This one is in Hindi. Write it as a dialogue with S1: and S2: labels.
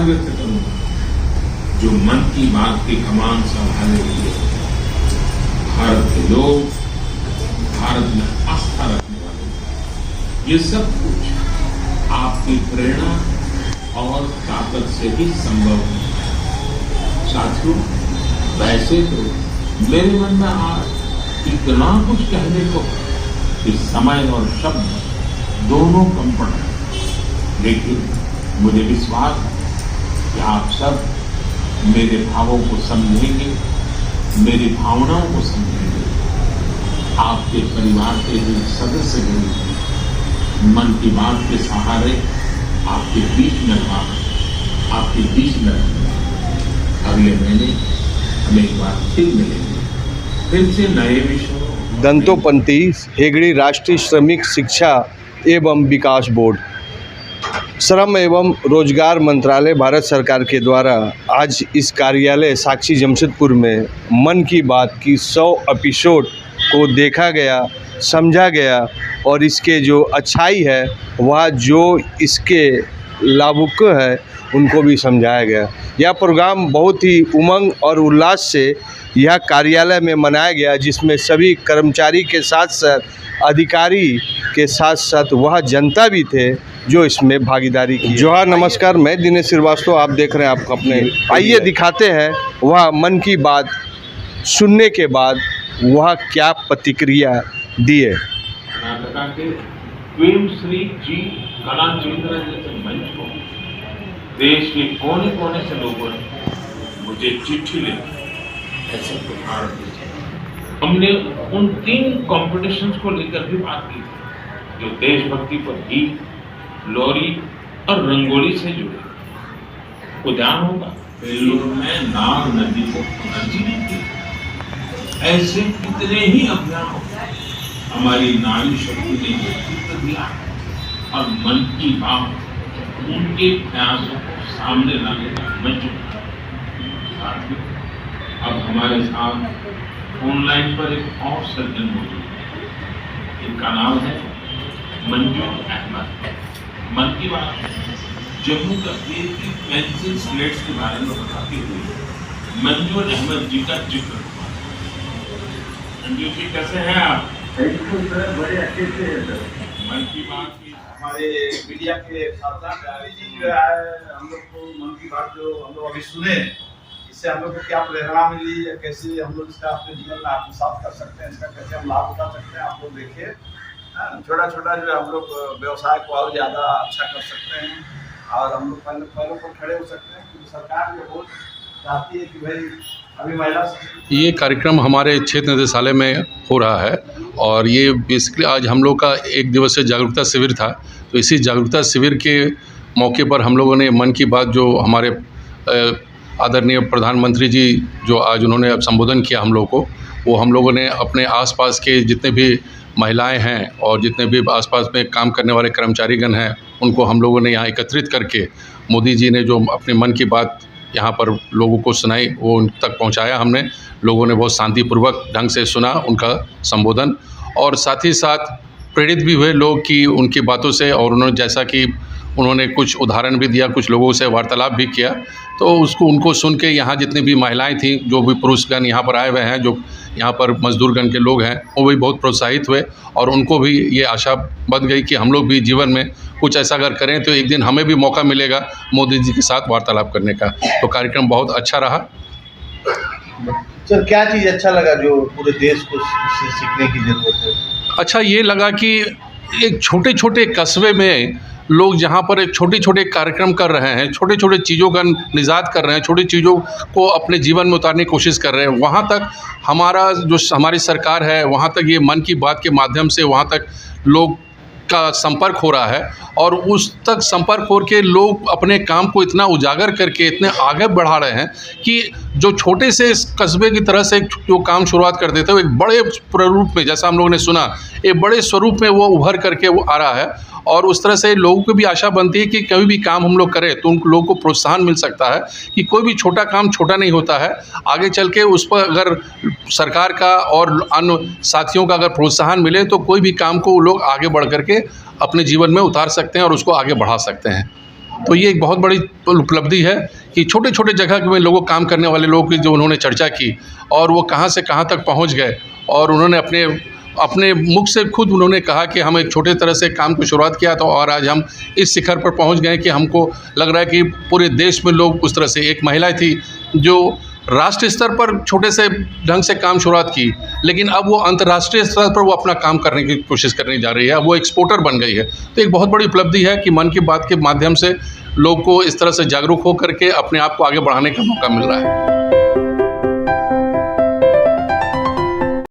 S1: व्यक्त करूंगा, जो मन की बात की कमान संभाले हुए भारत के लोग, भारत में आस्था रखने वाले, ये सब कुछ आपकी प्रेरणा और ताकत से ही संभव है। साथियों, वैसे तो मेरे मन में आज इतना कुछ कहने को कि समय और शब्द दोनों कम पड़ रहे, लेकिन मुझे विश्वास है कि आप सब मेरे भावों को समझेंगे, मेरी भावनाओं को समझेंगे। आपके परिवार के जो सदस्य हैं, मन की बात के सहारे आपके बीच में रहा, आपके बीच में रहूंगा। अगले महीने हम एक बार फिर मिलेंगे, फिर से नए विषयों।
S2: दंतोपंती हेगड़ी राष्ट्रीय श्रमिक शिक्षा एवं विकास बोर्ड, श्रम एवं रोजगार मंत्रालय भारत सरकार के द्वारा आज इस कार्यालय साक्षी जमशेदपुर में मन की बात की 100 एपिसोड को देखा गया, समझा गया और इसके जो अच्छाई है वह जो इसके लाभुक है उनको भी समझाया गया। यह प्रोग्राम बहुत ही उमंग और उल्लास से यह कार्यालय में मनाया गया, जिसमें सभी कर्मचारी के साथ साथ अधिकारी के साथ साथ वह जनता भी थे जो इसमें भागीदारी की। जोहार, नमस्कार, मैं दिनेश श्रीवास्तव, आप देख रहे हैं आपको अपने। आइए दिखाते हैं वह मन की बात सुनने के बाद वह क्या प्रतिक्रिया दिए।
S1: कर्नाटका के क्वेमश्री जी कला केंद्र जैसे मंच को देश के कोने कोने से लोगों ने मुझे चिट्ठी लिखी, ऐसे उदाहरण दिए। हमने उन 3 कॉम्पिटिशन्स को लेकर भी बात की थी जो देशभक्ति पर गीत, लोरी और रंगोली से जुड़े। को ध्यान होगा, बेलूर में नाग नदी को पुनर्जीवित किया। ऐसे कितने ही अभियान हमारी नारी शक्ति ने नेतृत्व दिया और मन की बात उनके प्रयासों को सामने लाने का मंच बना। अब हमारे साथ ऑनलाइन पर एक और सज्जन मौजूद है, इनका नाम है मंजूर अहमद। मन की बात जम्मू कश्मीर की पेंसिल स्लेट्स के बारे में बताते हुए मंजूर अहमद जी का जिक्र हुआ। मंजूर जी, कैसे हैं आप?
S3: बड़े अच्छे से है सर।
S1: मन की बात की
S3: हमारे मीडिया के साथ जो है हम लोग को मन की बात जो हम लोग अभी सुने, इससे हम लोग को क्या प्रेरणा मिली या कैसे हम लोग इसका अपने जीवन में आत्मसात कर सकते हैं, इसका कैसे हम लाभ उठा सकते हैं, आप लोग देखिए। छोटा छोटा जो है हम लोग व्यवसाय को और ज़्यादा अच्छा कर सकते हैं और हम लोग पैरों पर खड़े हो सकते हैं, क्योंकि सरकार जो बहुत चाहती है कि भाई अभी महिला।
S4: ये कार्यक्रम हमारे क्षेत्र निदेशालय में हो रहा है और ये बेसिकली आज हम लोग का 1 दिवसीय जागरूकता शिविर था। तो इसी जागरूकता शिविर के मौके पर हम लोगों ने मन की बात जो हमारे आदरणीय प्रधानमंत्री जी जो आज उन्होंने अब संबोधन किया हम लोग को, वो हम लोगों ने अपने आसपास के जितने भी महिलाएं हैं और जितने भी आसपास में काम करने वाले कर्मचारीगण हैं, उनको हम लोगों ने यहाँ एकत्रित करके मोदी जी ने जो अपने मन की बात यहाँ पर लोगों को सुनाई, वो उन तक पहुँचाया हमने। लोगों ने बहुत शांतिपूर्वक ढंग से सुना उनका संबोधन और साथ ही साथ प्रेरित भी हुए लोग कि उनकी बातों से, और उन्होंने जैसा कि उन्होंने कुछ उदाहरण भी दिया, कुछ लोगों से वार्तालाप भी किया, तो उनको सुन के यहाँ जितनी भी महिलाएं थीं, जो भी पुरुषगण यहाँ पर आए हुए हैं, जो यहाँ पर मजदूरगण के लोग हैं, वो भी बहुत प्रोत्साहित हुए और उनको भी ये आशा बन गई कि हम लोग भी जीवन में कुछ ऐसा अगर करें तो एक दिन हमें भी मौका मिलेगा मोदी जी के साथ वार्तालाप करने का। तो कार्यक्रम बहुत अच्छा रहा।
S2: सर, क्या चीज़ अच्छा लगा जो पूरे देश को इससे सीखने की ज़रूरत है?
S4: अच्छा ये लगा कि एक छोटे छोटे कस्बे में लोग जहाँ पर एक छोटे छोटे कार्यक्रम कर रहे हैं, छोटे छोटे चीज़ों का निजात कर रहे हैं, छोटी चीज़ों को अपने जीवन में उतारने की कोशिश कर रहे हैं, वहाँ तक हमारी सरकार है, वहाँ तक ये मन की बात के माध्यम से वहाँ तक लोग का संपर्क हो रहा है और उस तक संपर्क हो के लोग अपने काम को इतना उजागर करके इतने आगे बढ़ा रहे हैं कि जो छोटे से कस्बे की तरह से जो काम शुरुआत कर देते हैं, एक बड़े स्वरूप में, जैसा हम लोगों ने सुना, एक बड़े स्वरूप में वो उभर करके वो आ रहा है। और उस तरह से लोगों को भी आशा बनती है कि कभी भी काम हम लोग करें तो उन लोगों को प्रोत्साहन मिल सकता है कि कोई भी छोटा काम छोटा नहीं होता है। आगे चल के उस पर अगर सरकार का और अन्य साथियों का अगर प्रोत्साहन मिले तो कोई भी काम को लोग आगे बढ़ करके अपने जीवन में उतार सकते हैं और उसको आगे बढ़ा सकते हैं। तो ये एक बहुत बड़ी उपलब्धि है कि छोटे छोटे जगह में लोगों काम करने वाले लोगों की जो उन्होंने चर्चा की और वो कहाँ से कहाँ तक पहुँच गए, और उन्होंने अपने मुख से खुद उन्होंने कहा कि हम एक छोटे तरह से काम को शुरुआत किया था और आज हम इस शिखर पर पहुंच गए कि हमको लग रहा है कि पूरे देश में लोग उस तरह से, एक महिला थी जो राष्ट्रीय स्तर पर छोटे से ढंग से काम शुरुआत की, लेकिन अब वो अंतर्राष्ट्रीय स्तर पर वो अपना काम करने की कोशिश करने जा रही है, अब वो एक्सपोर्टर बन गई है। तो एक बहुत बड़ी उपलब्धि है कि मन की बात के माध्यम से लोग को इस तरह से जागरूक होकर के अपने आप को आगे बढ़ाने का मौका मिल रहा है।